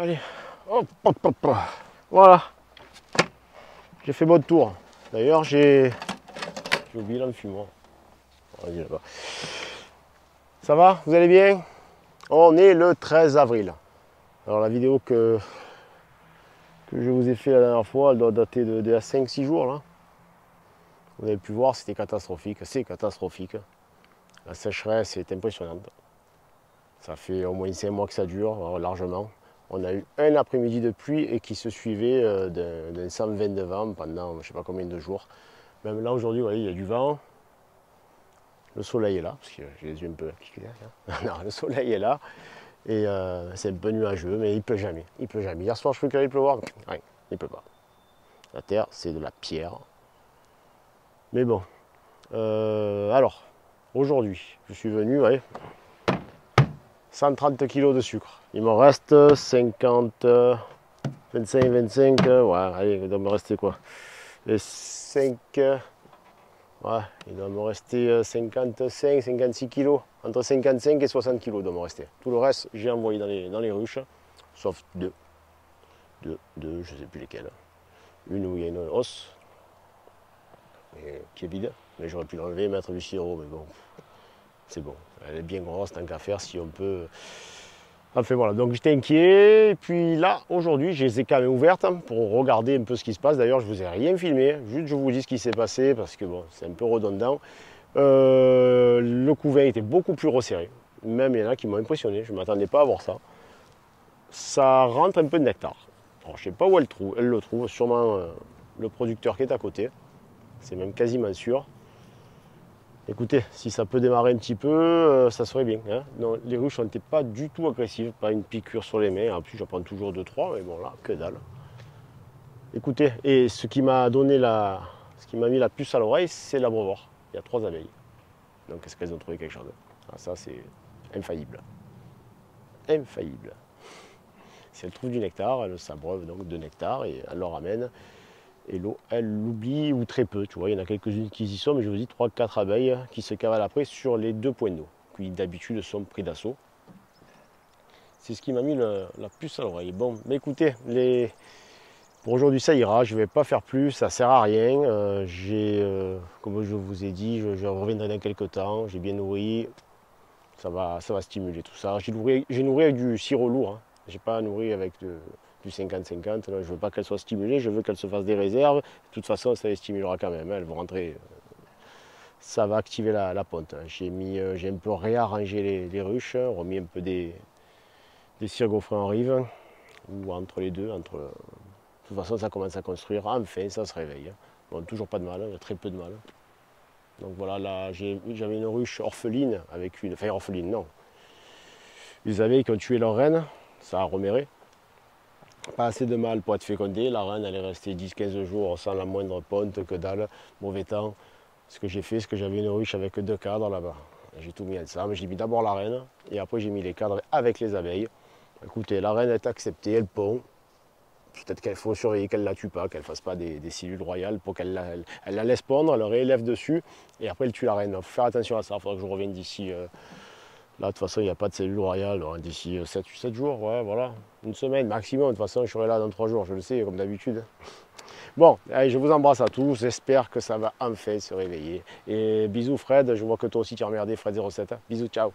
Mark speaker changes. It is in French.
Speaker 1: Allez, hop, hop, hop, hop. Voilà. J'ai fait bon tour. D'ailleurs, j'ai oublié l'enfumoir. Vas-y là-bas. Ça va? Vous allez bien? On est le 13 avril. Alors la vidéo que je vous ai fait la dernière fois, elle doit dater de 5-6 jours là. Vous avez pu voir, c'était catastrophique. C'est catastrophique. La sécheresse est impressionnante. Ça fait au moins 5 mois que ça dure, largement. On a eu un après-midi de pluie et qui se suivait d'un 120 de vent pendant je ne sais pas combien de jours. Même là aujourd'hui, vous voyez, il y a du vent. Le soleil est là, parce que j'ai les yeux un peu articulaires. Non, le soleil est là. Et c'est un peu nuageux, mais il ne pleut jamais. Il pleut jamais. Hier soir, je peux qu'il pleuvoir. Ouais, il ne pleut pas. La terre, c'est de la pierre. Mais bon. Alors, aujourd'hui, je suis venu, ouais, 130 kg de sucre. Il m'en reste 50, 25, ouais, allez, il doit me rester quoi? Et 5, ouais, il doit me rester 55, 56 kg. Entre 55 et 60 kg doit me rester. Tout le reste, j'ai envoyé dans les ruches, sauf deux, je ne sais plus lesquelles. Une où il y a une hausse, qui est vide, mais j'aurais pu l'enlever et mettre du sirop, mais bon, c'est bon. Elle est bien grosse, tant qu'à faire, si on peut. Enfin voilà, donc j'étais inquiet, et puis là, aujourd'hui, je les ai quand même ouvertes pour regarder un peu ce qui se passe. D'ailleurs, je ne vous ai rien filmé, juste je vous dis ce qui s'est passé, parce que bon, c'est un peu redondant. Le couvain était beaucoup plus resserré, même il y en a qui m'ont impressionné, je ne m'attendais pas à voir ça. Ça rentre un peu de nectar. Alors, je ne sais pas où elle le trouve, sûrement le producteur qui est à côté, c'est même quasiment sûr. Écoutez, si ça peut démarrer un petit peu, ça serait bien. Hein. Non, les ruches n'étaient pas du tout agressives, pas une piqûre sur les mains. En plus, j'en prends toujours 2-3, mais bon là, que dalle. Écoutez, et ce qui m'a mis la puce à l'oreille, c'est l'abreuvoir. Il y a 3 abeilles. Donc, est-ce qu'elles ont trouvé quelque chose? Ah, ça, c'est infaillible. Infaillible. Si elles trouvent du nectar, elles s'abreuvent donc de nectar et elles leur ramènent. Et l'eau, elle l'oublie ou très peu, tu vois, il y en a quelques-unes qui y sont, mais je vous dis 3-4 abeilles qui se cavalent après sur les 2 points d'eau, qui d'habitude sont pris d'assaut. C'est ce qui m'a mis la puce à l'oreille. Bon, mais écoutez, pour aujourd'hui ça ira, je ne vais pas faire plus, ça ne sert à rien. Comme je vous ai dit, je reviendrai dans quelques temps, j'ai bien nourri, ça va stimuler tout ça. J'ai nourri avec du sirop lourd, hein. Je n'ai pas nourri avec du 50-50, je ne veux pas qu'elle soit stimulée, je veux qu'elle se fasse des réserves. De toute façon, ça les stimulera quand même, elles vont rentrer, ça va activer la ponte. J'ai un peu réarrangé les ruches, remis un peu des cirgofraies en rive, ou entre les deux. De toute façon, ça commence à construire, enfin, ça se réveille. Bon, toujours pas de mal, il y a très peu de mal. Donc voilà, là, j'avais une ruche orpheline avec enfin orpheline, non. Les abeilles qui ont tué leur reine, ça a reméré. Pas assez de mal pour être fécondée. La reine, elle est restée 10-15 jours sans la moindre ponte, que dalle, mauvais temps. Ce que j'ai fait, c'est que j'avais une ruche avec 2 cadres là-bas. J'ai tout mis ensemble. J'ai mis d'abord la reine et après j'ai mis les cadres avec les abeilles. Écoutez, la reine est acceptée, elle pond. Peut-être qu'il faut surveiller qu'elle ne la tue pas, qu'elle ne fasse pas des cellules royales pour qu'elle la laisse pondre, elle réélève dessus et après elle tue la reine. Il faut faire attention à ça, il faudra que je revienne d'ici. Là, de toute façon, il n'y a pas de cellule royale d'ici 7 jours, ouais, voilà. Une semaine maximum. De toute façon, je serai là dans 3 jours, je le sais, comme d'habitude. Bon, allez, je vous embrasse à tous. J'espère que ça va enfin se réveiller. Et bisous, Fred. Je vois que toi aussi, tu as regardé Fred 07. Bisous, ciao.